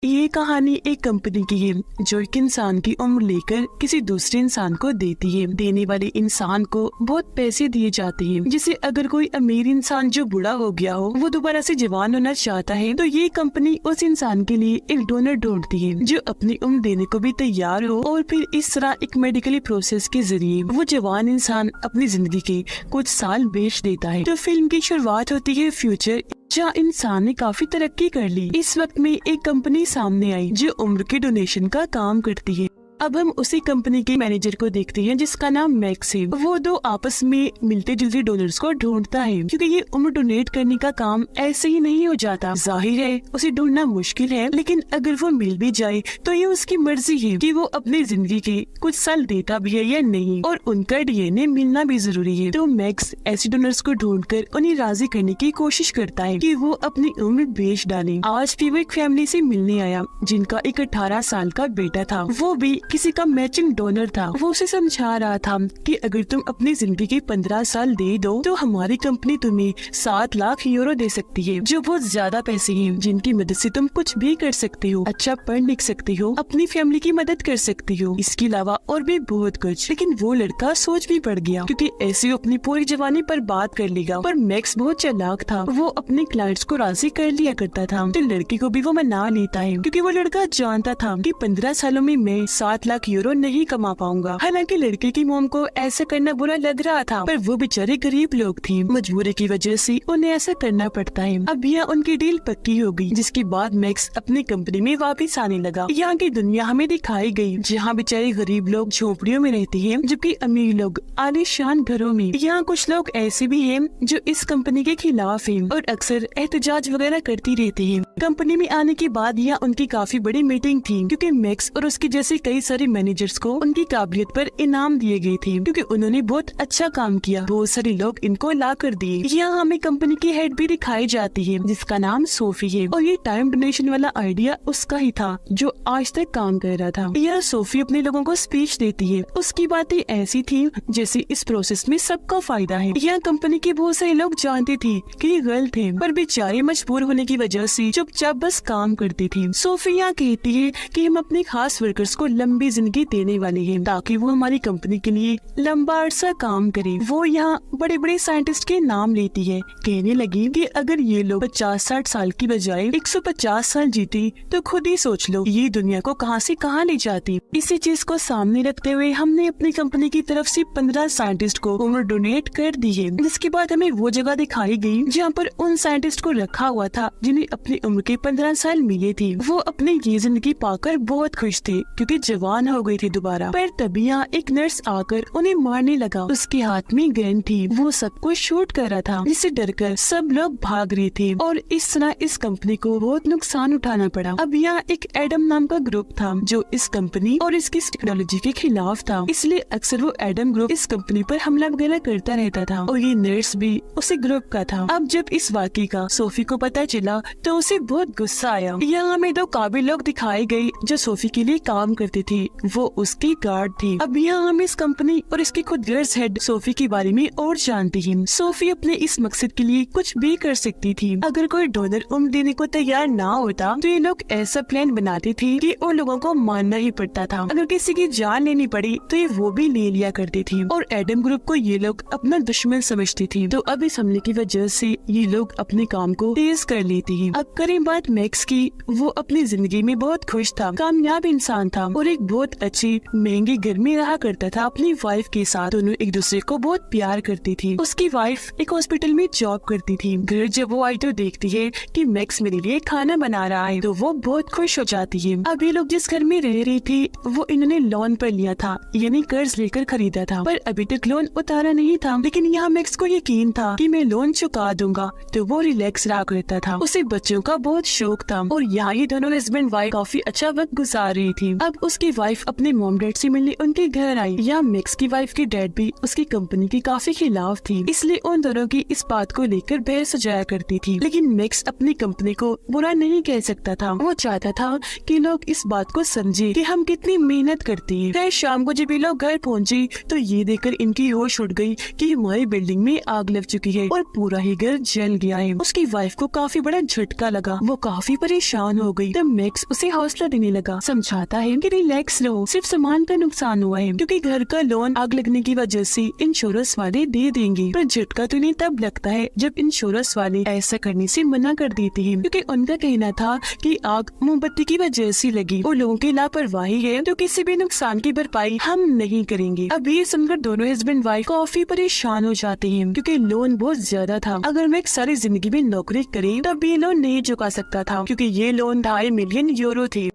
ये कहानी एक कंपनी की है जो एक इंसान की उम्र लेकर किसी दूसरे इंसान को देती है। देने वाले इंसान को बहुत पैसे दिए जाते हैं, जिसे अगर कोई अमीर इंसान जो बूढ़ा हो गया हो वो दोबारा से जवान होना चाहता है तो ये कंपनी उस इंसान के लिए एक डोनर ढूंढती है जो अपनी उम्र देने को भी तैयार हो, और फिर इस तरह एक मेडिकली प्रोसेस के जरिए वो जवान इंसान अपनी जिंदगी के कुछ साल बेच देता है। तो फिल्म की शुरुआत होती है फ्यूचर, जहाँ इंसान ने काफी तरक्की कर ली। इस वक्त में एक कंपनी सामने आई जो उम्र के डोनेशन का काम करती है। अब हम उसी कंपनी के मैनेजर को देखते हैं जिसका नाम मैक्स है। वो दो आपस में मिलते जुलते डोनर्स को ढूंढता है, क्योंकि ये उम्र डोनेट करने का काम ऐसे ही नहीं हो जाता। जाहिर है उसे ढूंढना मुश्किल है, लेकिन अगर वो मिल भी जाए तो ये उसकी मर्जी है कि वो अपनी जिंदगी के कुछ साल देता भी है या नहीं, और उनका डीएनए मिलना भी जरूरी है। तो मैक्स ऐसे डोनर्स को ढूंढकर उन्हें राजी करने की कोशिश करता है कि वो अपनी उम्र बेच डालें। आज भी वो एक फैमिली से मिलने आया जिनका एक 18 साल का बेटा था। वो भी किसी का मैचिंग डोनर था। वो उसे समझा रहा था कि अगर तुम अपनी जिंदगी के 15 साल दे दो तो हमारी कंपनी तुम्हें 7 लाख यूरो दे सकती है, जो बहुत ज्यादा पैसे हैं जिनकी मदद से तुम कुछ भी कर सकते हो, अच्छा पढ़ लिख सकते हो, अपनी फैमिली की मदद कर सकते हो, इसके अलावा और भी बहुत कुछ। लेकिन वो लड़का सोच भी पड़ गया, क्योंकि ऐसे वो अपनी पूरी जवानी पर बात कर लेगा। पर मैक्स बहुत चालाक था, वो अपने क्लाइंट्स को राजी कर लिया करता था। तो लड़के को भी वो मना लेता है, क्योंकि वो लड़का जानता था कि 15 सालों में मैं 7 लाख यूरो नहीं कमा पाऊंगा। हालांकि लड़के की मॉम को ऐसा करना बुरा लग रहा था, पर वो बेचारे गरीब लोग थे, मजबूरी की वजह से उन्हें ऐसा करना पड़ता है। अब यहाँ उनकी डील पक्की हो गई, जिसके बाद मैक्स अपनी कंपनी में वापस आने लगा। यहाँ की दुनिया हमें दिखाई गई, जहाँ बेचारे गरीब लोग झोपड़ियों में रहते हैं, जबकि अमीर लोग आलीशान घरों में। यहाँ कुछ लोग ऐसे भी हैं जो इस कंपनी के खिलाफ हैं और अक्सर एहतजाज वगैरह करती रहती हैं। कंपनी में आने के बाद यहाँ उनकी काफी बड़ी मीटिंग थी, क्योंकि मैक्स और उसके जैसे कई सारे मैनेजर्स को उनकी काबिलियत पर इनाम दिए गए थे, क्योंकि उन्होंने बहुत अच्छा काम किया। बहुत सारे लोग इनको ला कर दिए। यहाँ हमें कंपनी की हेड भी दिखाई जाती है जिसका नाम सोफी है, और ये टाइम डोनेशन वाला आइडिया उसका ही था जो आज तक काम कर रहा था। यह सोफी अपने लोगों को स्पीच देती है। उसकी बातें ऐसी थी जैसे इस प्रोसेस में सबका फायदा है। यह कंपनी के बहुत सारे लोग जानते थे कि ये गलत है, पर बेचारे मजबूर होने की वजह से चुपचाप बस काम करती थी। सोफी यहाँ कहती है कि हम अपने खास वर्कर्स को लंबी जिंदगी देने वाले हैं, ताकि वो हमारी कंपनी के लिए लंबा अरसा काम करे। वो यहाँ बड़े बड़े साइंटिस्ट के नाम लेती है, कहने लगी कि अगर ये लोग 50-60 साल की बजाय 150 साल जीते तो खुद ही सोच लो ये दुनिया को कहां से कहां ले जाती। इसी चीज को सामने रखते हुए हमने अपनी कंपनी की तरफ से 15 साइंटिस्ट को उम्र डोनेट कर दी है। जिसके बाद हमें वो जगह दिखाई गई जहाँ पर उन साइंटिस्ट को रखा हुआ था जिन्हें अपनी उम्र के 15 साल मिले थे। वो अपनी ये जिंदगी पाकर बहुत खुश थे, क्योंकि जवान हो गए थे दोबारा। पर तभी यहाँ एक नर्स आकर उन्हें मारने लगा। उसके हाथ में गन थी, वो सबको शूट कर रहा था, जिससे डरकर सब लोग भाग रहे थे, और इस तरह इस कंपनी को बहुत नुकसान उठाना पड़ा। अब यहाँ एक एडम नाम का ग्रुप था जो इस कंपनी और इसकी टेक्नोलॉजी के खिलाफ था, इसलिए अक्सर वो एडम ग्रुप इस कंपनी पर हमला वगैरह करता रहता था, और ये नर्स भी उसी ग्रुप का था। अब जब इस वाक़े का सोफी को पता चला तो उसे बहुत गुस्सा आया। यहाँ हमें 2 काबिल लोग दिखाए गए जो सोफी के लिए काम करते थे, वो उसकी गार्ड थे। अब यहाँ हम इस कंपनी और इसकी खुद गर्ल्स हेड सोफी के बारे में और जानते हैं। सोफी अपने इस मकसद के लिए कुछ भी कर सकती थी। अगर कोई डोनर उम्र देने को तैयार ना होता तो ये लोग ऐसा प्लान बनाते थे कि उन लोगों को मानना ही पड़ता था। अगर किसी की जान लेनी पड़ी तो ये वो भी ले लिया करती थी, और एडम ग्रुप को ये लोग अपना दुश्मन समझती थी। तो अब इस हमले की वजह से ये लोग अपने काम को तेज कर लेते हैं। अब करें बात मैक्स की। वो अपनी जिंदगी में बहुत खुश था, कामयाब इंसान था, और एक बहुत अच्छी महंगे घर में रहा करता था अपनी वाइफ के साथ। दोनों एक दूसरे को बहुत प्यार करती थी। उसकी वाइफ एक हॉस्पिटल में जॉब करती थी। घर जब वो आई तो देखती है कि मैक्स मेरे लिए खाना बना रहा है, तो वो बहुत खुश हो जाती है। अब ये लोग जिस घर में रह रही थी वो इन्होंने लोन पर लिया था, यानी कर्ज लेकर खरीदा था, पर अभी तक लोन उतारा नहीं था। लेकिन यहाँ मैक्स को यकीन था कि मैं लोन चुका दूंगा, तो वो रिलैक्स रहा करता था। उसे बच्चों का बहुत शौक था, और यहाँ ये दोनों हस्बैंड वाइफ काफी अच्छा वक्त गुजार रही थी। अब उसके उसकी वाइफ अपने मॉम डैड से मिलने उनके घर आई। या मैक्स की वाइफ के डैड भी उसकी कंपनी के काफी खिलाफ थी, इसलिए उन दोनों की इस बात को लेकर बहस हो जाया करती थी। लेकिन मैक्स अपनी कंपनी को बुरा नहीं कह सकता था। वो चाहता था कि लोग इस बात को समझे कि हम कितनी मेहनत करते हैं। फिर शाम को जब ये लोग घर पहुंचे तो ये देखकर इनकी होश उड़ गई कि हमारी बिल्डिंग में आग लग चुकी है और पूरा ही घर जल गया है। उसकी वाइफ को काफी बड़ा झटका लगा, वो काफी परेशान हो गई। तब मैक्स उसे हौसला देने लगा, समझाता है कि रिलैक्स रहो, सिर्फ सामान का नुकसान हुआ है क्योंकि घर का लोन आग लगने की वजह से इंश्योरेंस वाले दे देंगे। पर झटका तो नहीं तब लगता है जब इंश्योरेंस वाले ऐसा करने से मना कर देते हैं, क्योंकि उनका कहना था कि आग मोमबत्ती की वजह से लगी और लोगों की लापरवाही है तो किसी भी नुकसान की भरपाई हम नहीं करेंगे। अब ये सुनकर दोनों हस्बैंड वाइफ काफी परेशान हो जाते हैं क्योंकि लोन बहुत ज्यादा था। अगर मैक्स सारी जिंदगी में नौकरी करे तब ये लोन नहीं चुका सकता था क्योंकि ये लोन 2.5 मिलियन यूरो थे।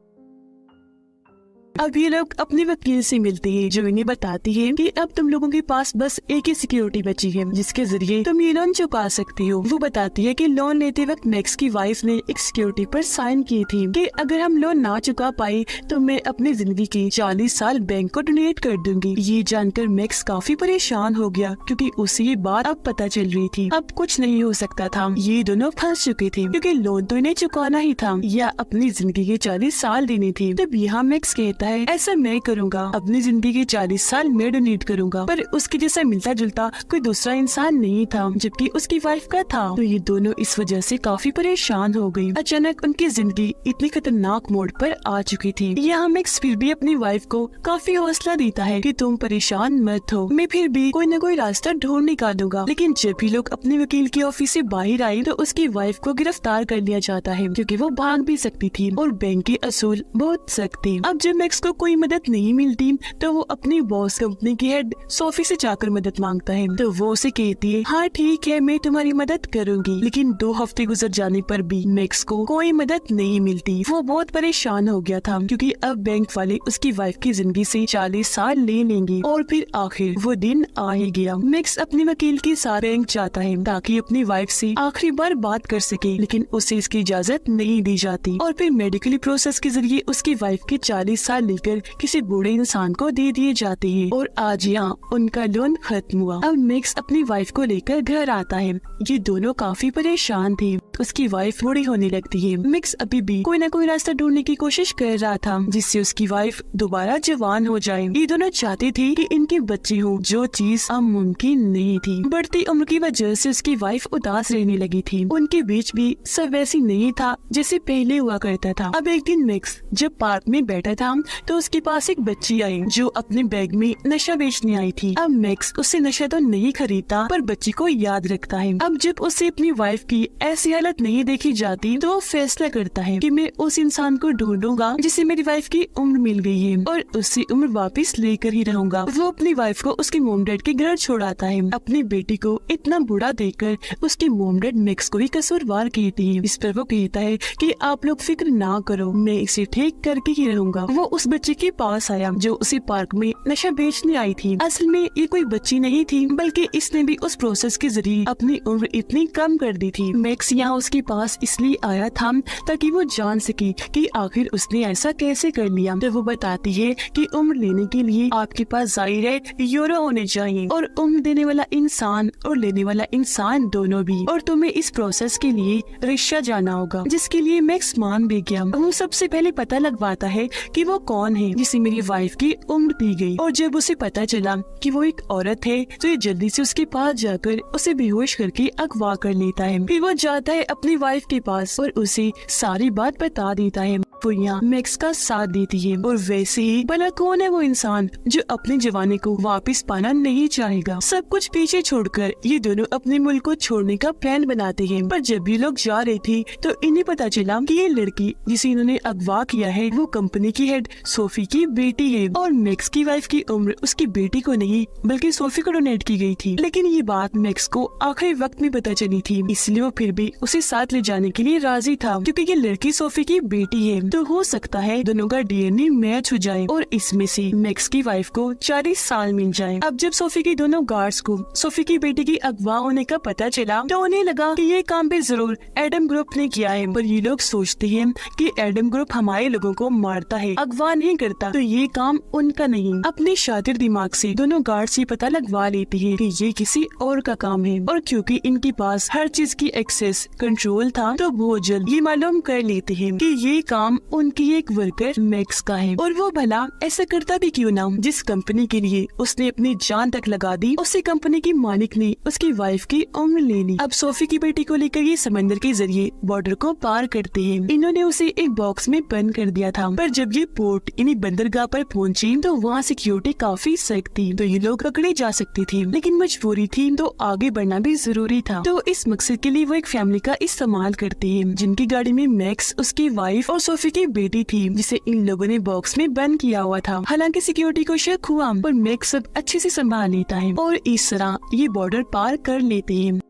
अब ये लोग अपने वकील से मिलते हैं जो इन्हें बताती है कि अब तुम लोगों के पास बस एक ही सिक्योरिटी बची है जिसके जरिए तुम ये लोन चुका सकती हो। वो बताती है कि लोन लेते वक्त मैक्स की वाइफ ने एक सिक्योरिटी पर साइन की थी कि अगर हम लोन ना चुका पाए तो मैं अपनी जिंदगी के 40 साल बैंक को डोनेट कर दूंगी। ये जानकर मैक्स काफी परेशान हो गया क्योंकि उसे ये बात अब पता चल रही थी। अब कुछ नहीं हो सकता था, ये दोनों फंस चुके थे क्योंकि लोन तो इन्हें चुकाना ही था या अपनी जिंदगी के 40 साल देने थे। तब यहाँ मैक्स कहता है ऐसा मैं करूँगा, अपनी जिंदगी के 40 साल मैं डोनेट करूँगा। पर उसके जैसा मिलता जुलता कोई दूसरा इंसान नहीं था जबकि उसकी वाइफ का था। तो ये दोनों इस वजह से काफी परेशान हो गई। अचानक उनकी जिंदगी इतनी खतरनाक मोड़ पर आ चुकी थी। यहाँ मैक्स फिर भी अपनी वाइफ को काफी हौसला देता है कि तुम परेशान मत हो, मैं फिर भी कोई न कोई रास्ता ढूंढ निकालूंगा। लेकिन जब भी लोग अपने वकील के ऑफिस से बाहर आए तो उसकी वाइफ को गिरफ्तार कर लिया जाता है क्योंकि वो भाग भी सकती थी और बैंक के असूल बहुत सख्त थे। अब जब मैक्स को कोई मदद नहीं मिलती तो वो अपनी बॉस कंपनी की हेड सोफी से जाकर मदद मांगता है। तो वो उसे कहती है हाँ ठीक है मैं तुम्हारी मदद करूंगी। लेकिन 2 हफ्ते गुजर जाने पर भी मैक्स को कोई मदद नहीं मिलती। वो बहुत परेशान हो गया था क्योंकि अब बैंक वाले उसकी वाइफ की जिंदगी से 40 साल ले लेंगे। और फिर आखिर वो दिन आ ही गया। मैक्स अपने वकील के साथ बैंक जाता है ताकि अपनी वाइफ से आखिरी बार बात कर सके, लेकिन उसे इसकी इजाजत नहीं दी जाती। और फिर मेडिकली प्रोसेस के जरिए उसकी वाइफ के 40 साल लेकर किसी बूढ़े इंसान को दे दिए जाते हैं और आज यहाँ उनका लोन खत्म हुआ। अब मैक्स अपनी वाइफ को लेकर घर आता है। ये दोनों काफी परेशान थे। उसकी वाइफ बूढ़ी होने लगती है। मैक्स अभी भी कोई न कोई रास्ता ढूंढने की कोशिश कर रहा था जिससे उसकी वाइफ दोबारा जवान हो जाए। ये दोनों चाहते थे कि इनके बच्चे हो, जो चीज अब मुमकिन नहीं थी। बढ़ती उम्र की वजह से उसकी वाइफ उदास रहने लगी थी। उनके बीच भी सब वैसी नहीं था जैसे पहले हुआ करता था। अब एक दिन मैक्स जब पार्क में बैठा था तो उसके पास एक बच्ची आई जो अपने बैग में नशा बेचने आई थी। अब मैक्स उससे नशा तो नहीं खरीदता पर बच्ची को याद रखता है। अब जब उसे अपनी वाइफ की ऐसी हालत नहीं देखी जाती तो वो फैसला करता है कि मैं उस इंसान को ढूंढूंगा जिसे मेरी वाइफ की उम्र मिल गई है और उससे उम्र वापस लेकर ही रहूंगा। वो अपनी वाइफ को उसके मोम डैड के घर छोड़ाता है। अपनी बेटी को इतना बुरा देखकर उसके मोम डैड मैक्स को ही कसूरवार कहती है। इस पर वो कहता है कि आप लोग फिक्र ना करो, मैं इसे ठीक करके ही रहूंगा। वो उस बच्चे के पास आया जो उसे पार्क में नशा बेचने आई थी। असल में ये कोई बच्ची नहीं थी बल्कि इसने भी उस प्रोसेस के जरिए अपनी उम्र इतनी कम कर दी थी। मैक्स यहाँ उसके पास इसलिए आया था ताकि वो जान सके कि आखिर उसने ऐसा कैसे कर लिया। तो वो बताती है कि उम्र लेने के लिए आपके पास जाहिर है यूरो होने चाहिए और उम्र देने वाला इंसान और लेने वाला इंसान दोनों भी, और तुम्हें इस प्रोसेस के लिए रशिया जाना होगा जिसके लिए मैक्स मान भी गया। वो सबसे पहले पता लगवाता है कि वो कौन है जिसे मेरी वाइफ की उम्र दी गई। और जब उसे पता चला कि वो एक औरत है तो ये जल्दी से उसके पास जाकर उसे बेहोश करके अगवा कर लेता है। फिर वो जाता है अपनी वाइफ के पास और उसे सारी बात बता देता है। वो यहाँ मैक्स का साथ देती है। और वैसे ही भला कौन है वो इंसान जो अपने जवानी को वापस पाना नहीं चाहेगा। सब कुछ पीछे छोड़कर ये दोनों अपने मुल्क को छोड़ने का प्लान बनाते हैं। पर जब ये लोग जा रहे थे तो इन्हें पता चला कि ये लड़की जिसे इन्होंने अगवा किया है वो कंपनी की हेड सोफी की बेटी है और मैक्स की वाइफ की उम्र उसकी बेटी को नहीं बल्कि सोफी को डोनेट की गई थी। लेकिन ये बात मैक्स को आखिरी वक्त में पता चली थी, इसलिए वो फिर भी उसे साथ ले जाने के लिए राजी था क्योंकि ये लड़की सोफी की बेटी है। तो हो सकता है दोनों का डीएनए मैच हो जाए और इसमें से मैक्स की वाइफ को 40 साल मिल जाए। अब जब सोफी के दोनों गार्ड्स को सोफी की बेटी की अगवा होने का पता चला तो उन्हें लगा कि ये काम भी जरूर एडम ग्रुप ने किया है, पर ये लोग सोचते हैं कि एडम ग्रुप हमारे लोगों को मारता है, अगवा नहीं करता, तो ये काम उनका नहीं। अपने शातिर दिमाग से दोनों गार्ड्स ये पता लगवा लेते हैं कि ये किसी और का काम है, और क्योंकि इनके पास हर चीज की एक्सेस कंट्रोल था तो बहुत जल्द ये मालूम कर लेते हैं कि ये काम उनकी एक वर्कर मैक्स का है। और वो भला ऐसा करता भी क्यों ना, जिस कंपनी के लिए उसने अपनी जान तक लगा दी, उसी कंपनी की मालिक ने उसकी वाइफ की उम्र ले ली। अब सोफी की बेटी को लेकर ये समंदर के जरिए बॉर्डर को पार करते हैं। इन्होंने उसे एक बॉक्स में बंद कर दिया था, पर जब ये पोर्ट इन्हीं बंदरगाह पर पहुंची तो वहाँ सिक्योरिटी काफी सख्त थी, तो ये लोग पकड़े जा सकते थे, लेकिन मजबूरी थी तो आगे बढ़ना भी जरूरी था। तो इस मकसद के लिए वो एक फैमिली का इस्तेमाल करते हैं, जिनकी गाड़ी में मैक्स, उसकी वाइफ और सोफी की बेटी थी, जिसे इन लोगों ने बॉक्स में बंद किया हुआ था। हालांकि सिक्योरिटी को शक हुआ, पर मैक्स सब अच्छे से संभाल लेता है और इस तरह ये बॉर्डर पार कर लेते हैं।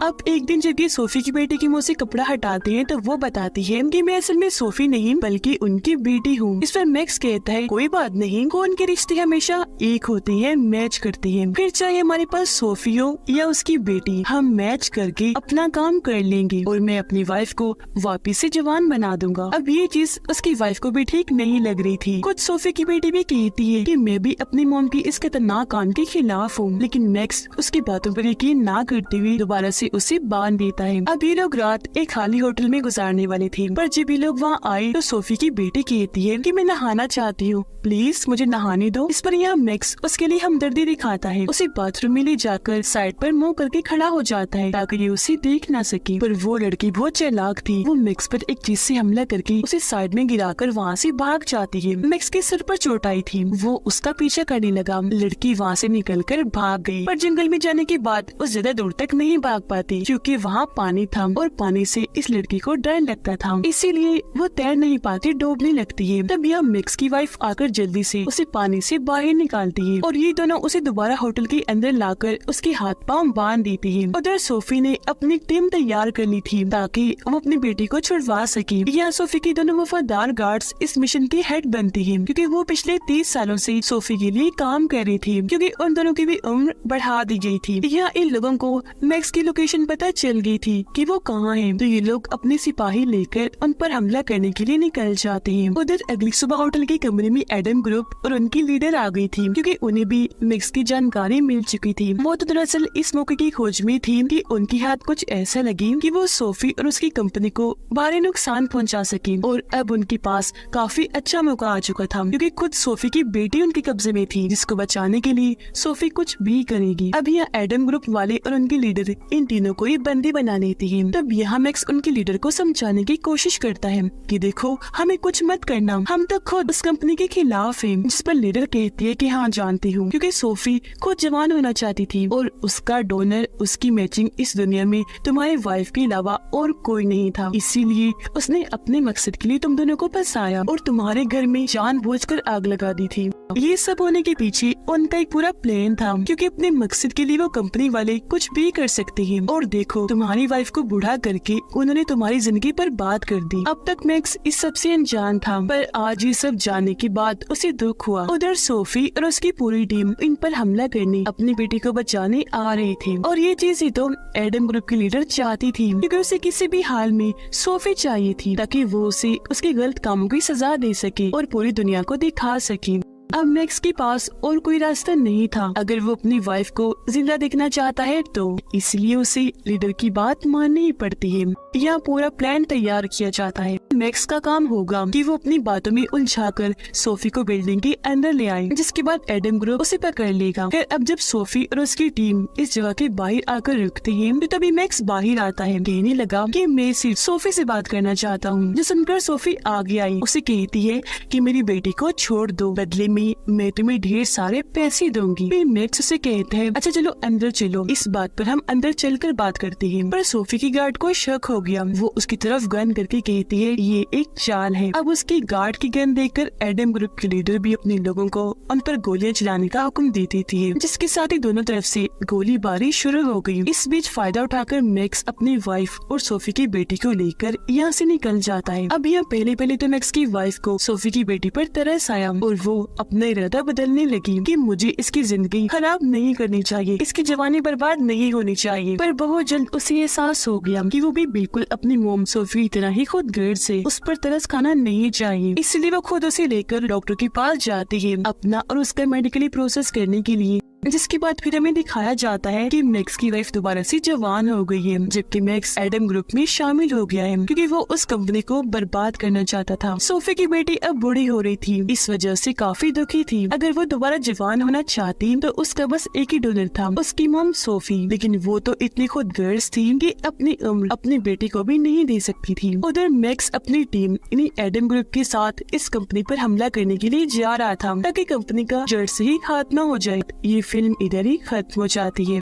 अब एक दिन जब ये सोफी की बेटी की मुंह से कपड़ा हटाते हैं तो वो बताती है कि मैं असल में सोफी नहीं बल्कि उनकी बेटी हूँ। इस पर मैक्स कहता है कोई बात नहीं, कौन के रिश्ते हमेशा एक होते हैं, मैच करते हैं, फिर चाहे हमारे पास सोफी हो या उसकी बेटी, हम मैच करके अपना काम कर लेंगे और मैं अपनी वाइफ को वापिस से जवान बना दूंगा। अब ये चीज उसकी वाइफ को भी ठीक नहीं लग रही थी। कुछ सोफी की बेटी भी कहती है कि मैं भी अपनी मॉम की इस खतरनाक काम के खिलाफ हूँ, लेकिन मैक्स उसकी बातों पर यकीन ना करते हुए दोबारा से उसे बांध देता है। अब ये लोग रात एक खाली होटल में गुजारने वाले थे, पर जब ये लोग वहाँ आए तो सोफी की बेटी कहती है कि मैं नहाना चाहती हूँ, प्लीज मुझे नहाने दो। इस पर यहाँ मैक्स उसके लिए हमदर्दी दिखाता है, उसे बाथरूम में ले जाकर साइड पर मुंह करके खड़ा हो जाता है ताकि ये उसे देख ना सके। पर वो लड़की बहुत चालाक थी, वो मैक्स पर एक चीज से हमला करके उसे साइड में गिराकर वहाँ से भाग जाती है। मैक्स के सिर पर चोट आई थी, वो उसका पीछा करने लगा। लड़की वहाँ से निकलकर भाग गई, पर जंगल में जाने के बाद वो ज्यादा दूर तक नहीं भाग पाती क्योंकि वहाँ पानी था और पानी से इस लड़की को डर लगता था, इसीलिए वो तैर नहीं पाती, डूबने लगती है। तब यह मैक्स की वाइफ आकर जल्दी से उसे पानी से बाहर निकालती है और ये दोनों उसे दोबारा होटल के अंदर लाकर उसके हाथ पांव बांध देती है। उधर सोफी ने अपनी टीम तैयार कर ली थी ताकि वो अपनी बेटी को छुड़वा सके। यहाँ सोफी की दोनों वफादार गार्ड्स इस मिशन के हेड बनती है, क्योंकि वो पिछले 30 सालों से सोफी के लिए काम कर रही थी, क्योंकि उन दोनों की भी उम्र बढ़ा दी गई थी। यहाँ इन लोगों को मैक्स की लोकेशन पता चल गई थी कि वो कहाँ है, तो ये लोग अपने सिपाही लेकर उन पर हमला करने के लिए निकल जाते हैं। उधर अगली सुबह होटल के कमरे में एडम ग्रुप और उनकी लीडर आ गई थी, क्योंकि उन्हें भी मैक्स की जानकारी मिल चुकी थी। वो तो दरअसल इस मौके की खोज में थी कि उनकी हाथ कुछ ऐसा लगी कि वो सोफी और उसकी कंपनी को भारी नुकसान पहुंचा सके, और अब उनके पास काफी अच्छा मौका आ चुका था, क्योंकि खुद सोफी की बेटी उनके कब्जे में थी, जिसको बचाने के लिए सोफी कुछ भी करेगी। अब यहाँ एडम ग्रुप वाले और उनके लीडर इन तीनों को ही बंदी बना लेती है। तब यहाँ मैक्स उनके लीडर को समझाने की कोशिश करता है कि देखो हमें कुछ मत करना, हम तो खुद उस कंपनी के खिलाफ हैं। जिस पर लीडर कहती है कि हाँ जानती हूँ, क्योंकि सोफी खुद जवान होना चाहती थी और उसका डोनर, उसकी मैचिंग इस दुनिया में तुम्हारी वाइफ के अलावा और कोई नहीं था, इसीलिए उसने अपने मकसद के लिए तुम दोनों को फंसाया और तुम्हारे घर में जानबूझकर आग लगा दी थी। ये सब होने के पीछे उनका एक पूरा प्लान था, क्योंकि अपने मकसद के लिए वो कंपनी वाले कुछ भी कर सकते हैं। और देखो तुम्हारी वाइफ को बूढ़ा करके उन्होंने तुम्हारी जिंदगी पर बात कर दी। अब तक मैक्स इस सब से अनजान था, पर आज ये सब जानने के बाद उसे दुख हुआ। उधर सोफी और उसकी पूरी टीम इन पर हमला करने, अपनी बेटी को बचाने आ रहे थे, और ये चीज ही तो एडम ग्रुप की लीडर चाहती थी, क्योंकि उसे किसी भी हाल में सोफी चाहिए थी ताकि वो उसे उसके गलत कामों की सजा दे सके और पूरी दुनिया को दिखा सके। अब मैक्स के पास और कोई रास्ता नहीं था अगर वो अपनी वाइफ को जिंदा देखना चाहता है तो, इसलिए उसे लीडर की बात माननी ही पड़ती है। यहाँ पूरा प्लान तैयार किया जाता है। मैक्स का काम होगा कि वो अपनी बातों में उलझाकर सोफी को बिल्डिंग के अंदर ले आए, जिसके बाद एडम ग्रुप उसे पकड़ लेगा। फिर अब जब सोफी और उसकी टीम इस जगह के बाहर आकर रुकते हैं तो तभी मैक्स बाहर आता है, कहने लगा कि मैं सिर्फ सोफी से बात करना चाहता हूँ। जो सुनकर सोफी आगे आई, उसे कहती है कि मेरी बेटी को छोड़ दो, बदले में मैं तुम्हें ढेर सारे पैसे दूंगी। फिर मैक्स उसे कहता है अच्छा चलो अंदर चलो, इस बात पर हम अंदर चलकर बात करते हैं। पर सोफी की गार्ड को शक हो गया। वो उसकी तरफ गन करके कहती है ये एक चाल है। अब उसकी गार्ड की गन देखकर एडम ग्रुप के लीडर भी अपने लोगों को उन पर गोलियां चलाने का हुक्म देती थी, जिसके साथ ही दोनों तरफ से गोलीबारी शुरू हो गई। इस बीच फायदा उठाकर मैक्स अपनी वाइफ और सोफी की बेटी को लेकर यहाँ से निकल जाता है। अब यहाँ पहले तो मैक्स की वाइफ को सोफी की बेटी पर तरस आया और वो अपना इरादा बदलने लगी कि मुझे इसकी जिंदगी खराब नहीं करनी चाहिए, इसकी जवानी बर्बाद नहीं होनी चाहिए। पर बहुत जल्द उसे एहसास हो गया कि वो भी बिल्कुल अपनी मोम सोफी की तरह ही खुद गर्द से उस पर तरस खाना नहीं चाहिए, इसलिए वो खुद उसे लेकर डॉक्टर के पास जाती है अपना और उसका मेडिकली प्रोसेस करने के लिए। जिसके बाद फिर हमें दिखाया जाता है कि मैक्स की वाइफ दोबारा से जवान हो गई है, जबकि मैक्स एडम ग्रुप में शामिल हो गया है क्योंकि वो उस कंपनी को बर्बाद करना चाहता था। सोफी की बेटी अब बूढ़ी हो रही थी, इस वजह से काफी दुखी थी। अगर वो दोबारा जवान होना चाहती तो उसका बस एक ही डोनर था, उसकी मॉम सोफी, लेकिन वो तो इतनी खुद गर्ज थी कि अपनी उम्र अपनी बेटी को भी नहीं दे सकती थी। उधर मैक्स अपनी टीम यानी एडम ग्रुप के साथ इस कंपनी पर हमला करने के लिए जा रहा था ताकि कंपनी का जड़ से ही खात्मा हो जाए। ये फिल्म इधर ही खत्म हो जाती है।